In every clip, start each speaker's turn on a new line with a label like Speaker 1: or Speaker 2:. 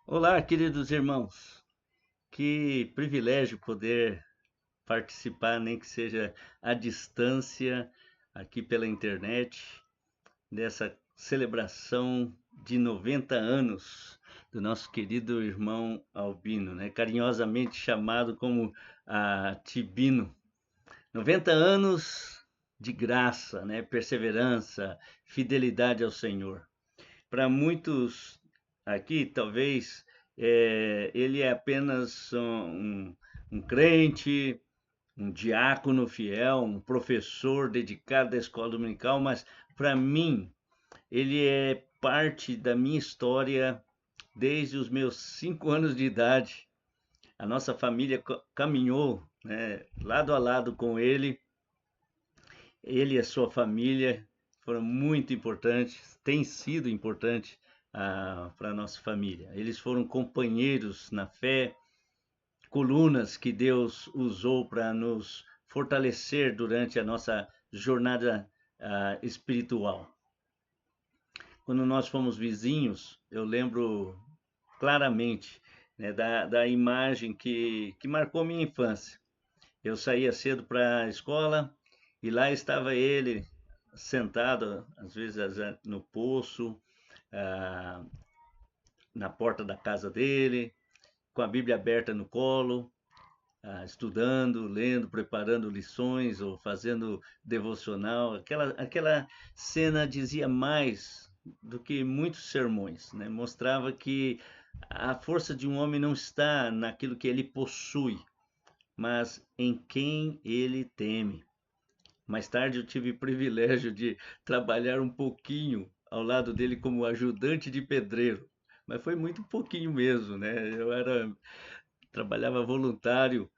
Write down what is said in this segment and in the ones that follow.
Speaker 1: Olá, queridos irmãos. Que privilégio poder participar, nem que seja à distância, aqui pela internet, dessa celebração de 90 anos do nosso querido irmão Albino, né? Carinhosamente chamado como Tibino. 90 anos de graça, né? Perseverança, fidelidade ao Senhor. Para muitos aqui, talvez ele é apenas um crente, um diácono fiel, um professor dedicado da escola dominical, mas para mim ele é parte da minha história desde os meus 5 anos de idade. A nossa família caminhou, né, lado a lado com ele. Ele e a sua família foram muito importantes, têm sido importantes para a nossa família. Eles foram companheiros na fé, colunas que Deus usou para nos fortalecer durante a nossa jornada espiritual. Quando nós fomos vizinhos, eu lembro claramente, né, da imagem que marcou minha infância. Eu saía cedo para a escola e lá estava ele sentado, às vezes no poço, ah, na porta da casa dele, com a Bíblia aberta no colo, estudando, lendo, preparando lições ou fazendo devocional. Aquela cena dizia mais do que muitos sermões, né? Mostrava que a força de um homem não está naquilo que ele possui, mas em quem ele teme. Mais tarde eu tive o privilégio de trabalhar um pouquinho ao lado dele como ajudante de pedreiro, mas foi muito pouquinho mesmo, né? Trabalhava voluntário.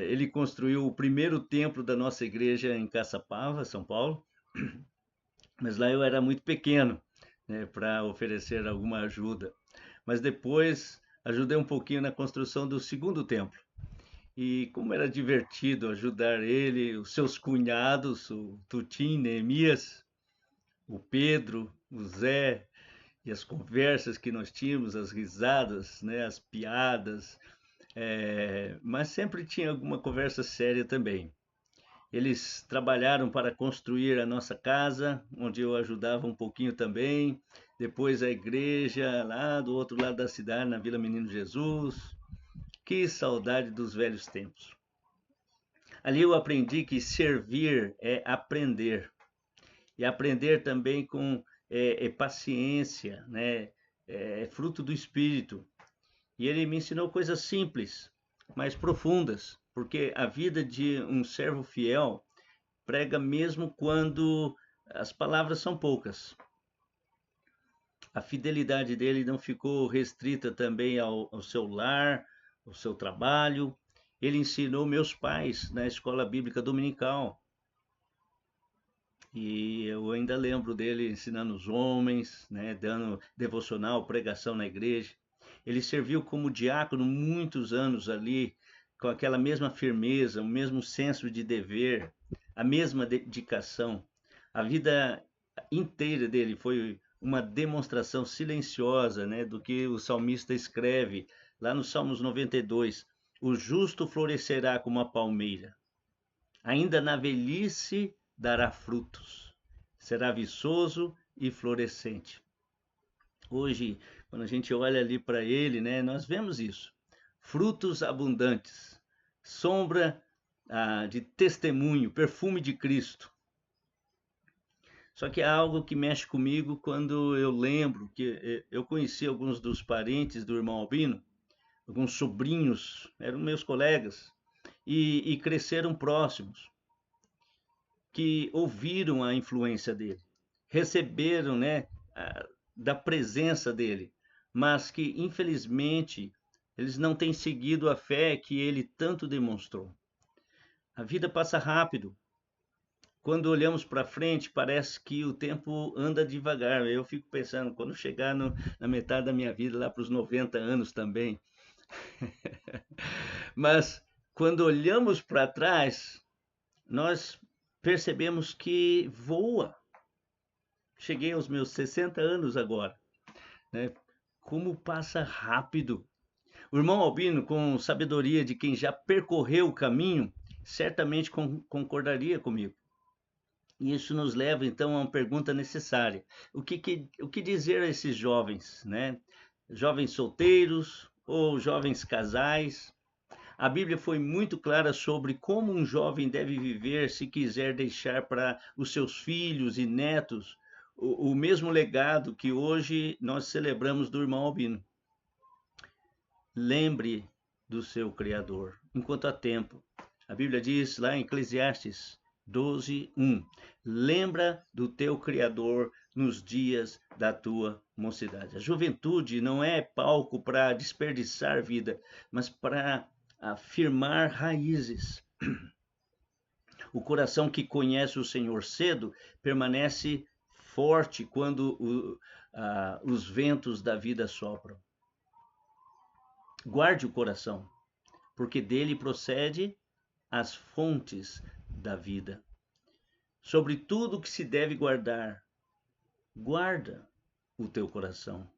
Speaker 1: Ele construiu o primeiro templo da nossa igreja em Caçapava, São Paulo, mas lá eu era muito pequeno, né, para oferecer alguma ajuda. Mas depois ajudei um pouquinho na construção do segundo templo. E como era divertido ajudar ele, os seus cunhados, o Tutim, Neemias, o Pedro, o Zé, e as conversas que nós tínhamos, as risadas, né, as piadas, mas sempre tinha alguma conversa séria também. Eles trabalharam para construir a nossa casa, onde eu ajudava um pouquinho também. Depois a igreja lá do outro lado da cidade, na Vila Menino Jesus. Que saudade dos velhos tempos. Ali eu aprendi que servir é aprender. E aprender também com paciência, né? É fruto do espírito. E ele me ensinou coisas simples, mas profundas, porque a vida de um servo fiel prega mesmo quando as palavras são poucas. A fidelidade dele não ficou restrita também ao seu lar, ao seu trabalho. Ele ensinou meus pais na escola bíblica dominical. E eu ainda lembro dele ensinando os homens, né, dando devocional, pregação na igreja. Ele serviu como diácono muitos anos ali, com aquela mesma firmeza, o mesmo senso de dever, a mesma dedicação. A vida inteira dele foi uma demonstração silenciosa, né, do que o salmista escreve lá no Salmos 92. O justo florescerá como a palmeira, ainda na velhice dará frutos, será viçoso e florescente. Hoje, quando a gente olha ali para ele, né, nós vemos isso. Frutos abundantes, sombra de testemunho, perfume de Cristo. Só que há algo que mexe comigo quando eu lembro que eu conheci alguns dos parentes do irmão Albino, alguns sobrinhos, eram meus colegas, e cresceram próximos, que ouviram a influência dele, receberam, né, da presença dele, mas que infelizmente eles não têm seguido a fé que ele tanto demonstrou. A vida passa rápido. Quando olhamos para frente, parece que o tempo anda devagar. Eu fico pensando, quando chegar na metade da minha vida, lá para os 90 anos também. Mas quando olhamos para trás, nós percebemos que voa. Cheguei aos meus 60 anos agora, né? Como passa rápido. O irmão Albino, com sabedoria de quem já percorreu o caminho, certamente concordaria comigo. E isso nos leva então a uma pergunta necessária: o que dizer a esses jovens, né? Jovens solteiros ou jovens casais? A Bíblia foi muito clara sobre como um jovem deve viver se quiser deixar para os seus filhos e netos o mesmo legado que hoje nós celebramos do irmão Albino. Lembre do seu Criador enquanto há tempo. A Bíblia diz lá em Eclesiastes 12:1: lembra do teu Criador nos dias da tua mocidade. A juventude não é palco para desperdiçar vida, mas para afirmar raízes. O coração que conhece o Senhor cedo permanece forte quando os ventos da vida sopram. Guarde o coração, porque dele procede as fontes da vida. Sobre tudo que se deve guardar, guarda o teu coração.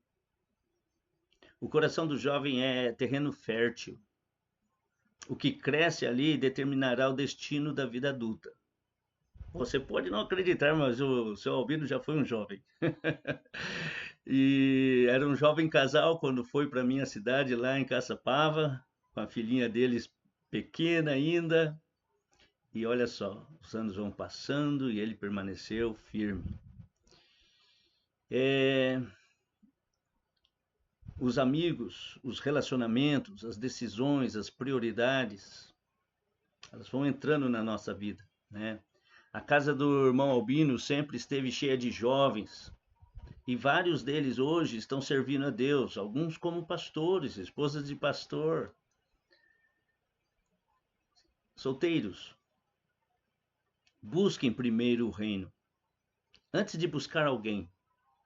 Speaker 1: O coração do jovem é terreno fértil. O que cresce ali determinará o destino da vida adulta. Você pode não acreditar, mas o seu Albino já foi um jovem. E era um jovem casal quando foi para minha cidade lá em Caçapava, com a filhinha deles pequena ainda. E olha só, os anos vão passando e ele permaneceu firme. Os amigos, os relacionamentos, as decisões, as prioridades, elas vão entrando na nossa vida, né? A casa do irmão Albino sempre esteve cheia de jovens, e vários deles hoje estão servindo a Deus, alguns como pastores, esposas de pastor. Solteiros, busquem primeiro o reino. Antes de buscar alguém,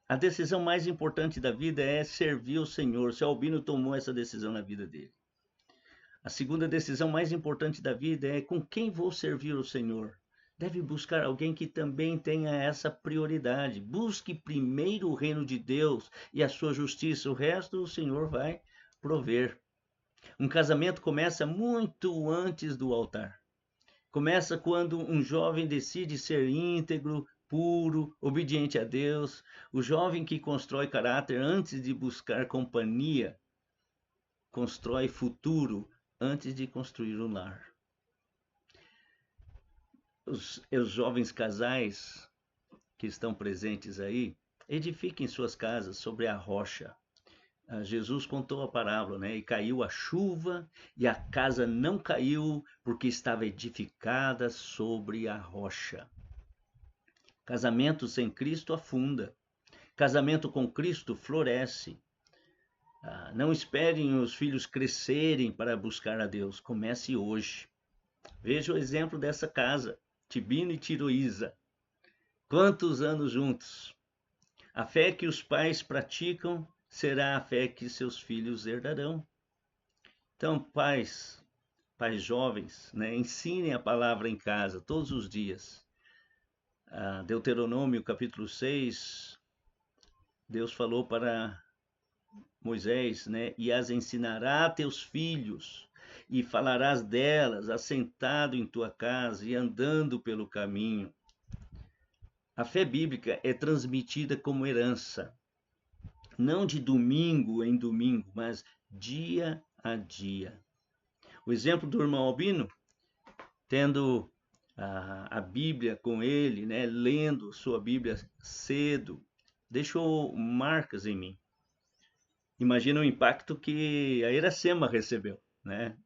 Speaker 1: a decisão mais importante da vida é servir o Senhor. Seu Albino tomou essa decisão na vida dele. A segunda decisão mais importante da vida é com quem vou servir o Senhor. Deve buscar alguém que também tenha essa prioridade. Busque primeiro o reino de Deus e a sua justiça. O resto o Senhor vai prover. Um casamento começa muito antes do altar. Começa quando um jovem decide ser íntegro, puro, obediente a Deus. O jovem que constrói caráter antes de buscar companhia, constrói futuro antes de construir um lar. Os jovens casais que estão presentes aí, edifiquem suas casas sobre a rocha. Jesus contou a parábola, né? E caiu a chuva e a casa não caiu porque estava edificada sobre a rocha. Casamento sem Cristo afunda. Casamento com Cristo floresce. Não esperem os filhos crescerem para buscar a Deus. Comece hoje. Veja o exemplo dessa casa, Tibino e Tiroísa. Quantos anos juntos? A fé que os pais praticam será a fé que seus filhos herdarão. Então, pais jovens, né, ensinem a palavra em casa todos os dias. Deuteronômio capítulo 6, Deus falou para Moisés, né, e as ensinará a teus filhos, e falarás delas assentado em tua casa e andando pelo caminho. A fé bíblica é transmitida como herança, não de domingo em domingo, mas dia a dia. O exemplo do irmão Albino, tendo a Bíblia com ele, né, lendo sua Bíblia cedo, deixou marcas em mim. Imagina o impacto que a Iracema recebeu, né?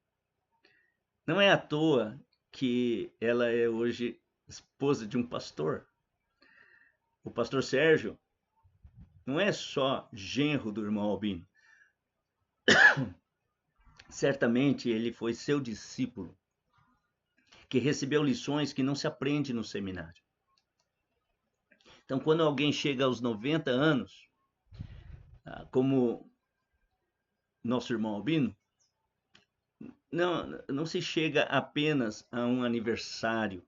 Speaker 1: Não é à toa que ela é hoje esposa de um pastor. O pastor Sérgio não é só genro do irmão Albino. Certamente ele foi seu discípulo, que recebeu lições que não se aprende no seminário. Então, quando alguém chega aos 90 anos, como nosso irmão Albino, não se chega apenas a um aniversário.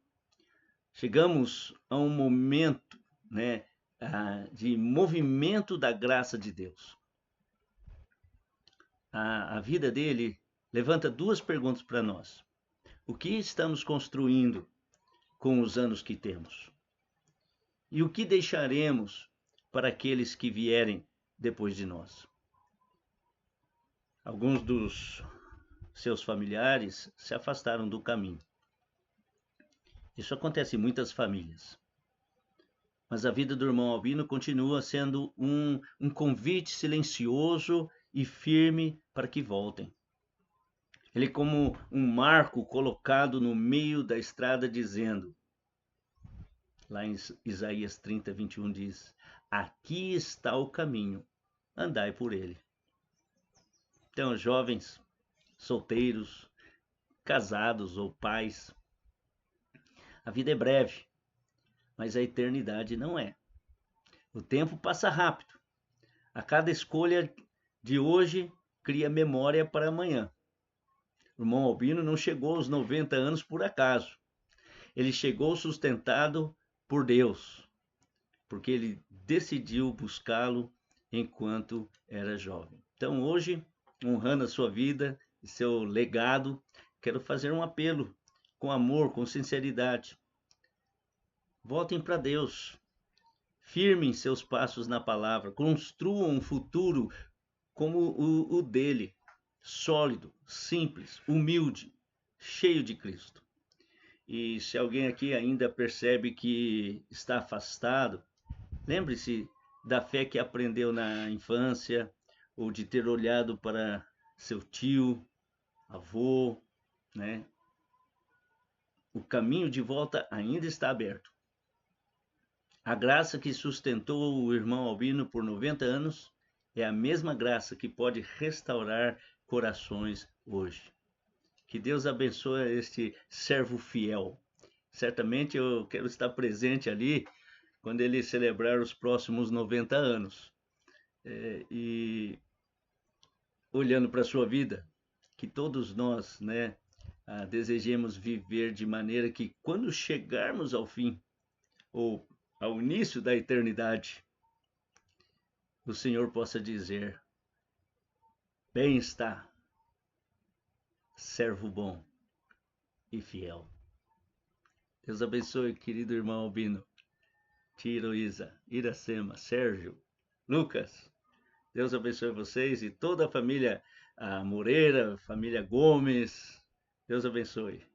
Speaker 1: Chegamos a um momento, né, de movimento da graça de Deus. a vida dele levanta duas perguntas para nós. O que estamos construindo com os anos que temos? E o que deixaremos para aqueles que vierem depois de nós? Alguns dos seus familiares se afastaram do caminho. Isso acontece em muitas famílias. Mas a vida do irmão Albino continua sendo um convite silencioso e firme para que voltem. Ele é como um marco colocado no meio da estrada dizendo, lá em Isaías 30, 21 diz, aqui está o caminho, andai por ele. Então, jovens, solteiros, casados ou pais, a vida é breve, mas a eternidade não é. O tempo passa rápido. A cada escolha de hoje cria memória para amanhã. O irmão Albino não chegou aos 90 anos por acaso. Ele chegou sustentado por Deus, porque ele decidiu buscá-lo enquanto era jovem. Então, hoje, honrando a sua vida e seu legado, quero fazer um apelo com amor, com sinceridade. Voltem para Deus. Firmem seus passos na palavra. Construam um futuro como o dele. Sólido, simples, humilde, cheio de Cristo. E se alguém aqui ainda percebe que está afastado, lembre-se da fé que aprendeu na infância, ou de ter olhado para seu tio, avô, né? O caminho de volta ainda está aberto. A graça que sustentou o irmão Albino por 90 anos é a mesma graça que pode restaurar corações hoje. Que Deus abençoe este servo fiel. Certamente eu quero estar presente ali quando ele celebrar os próximos 90 anos. E olhando para a sua vida, que todos nós, né, desejemos viver de maneira que quando chegarmos ao fim, ou ao início da eternidade, o Senhor possa dizer, bem está, servo bom e fiel. Deus abençoe, querido irmão Albino, tia Heloísa, Iracema, Sérgio, Lucas. Deus abençoe vocês e toda a família Moreira, família Gomes. Deus abençoe.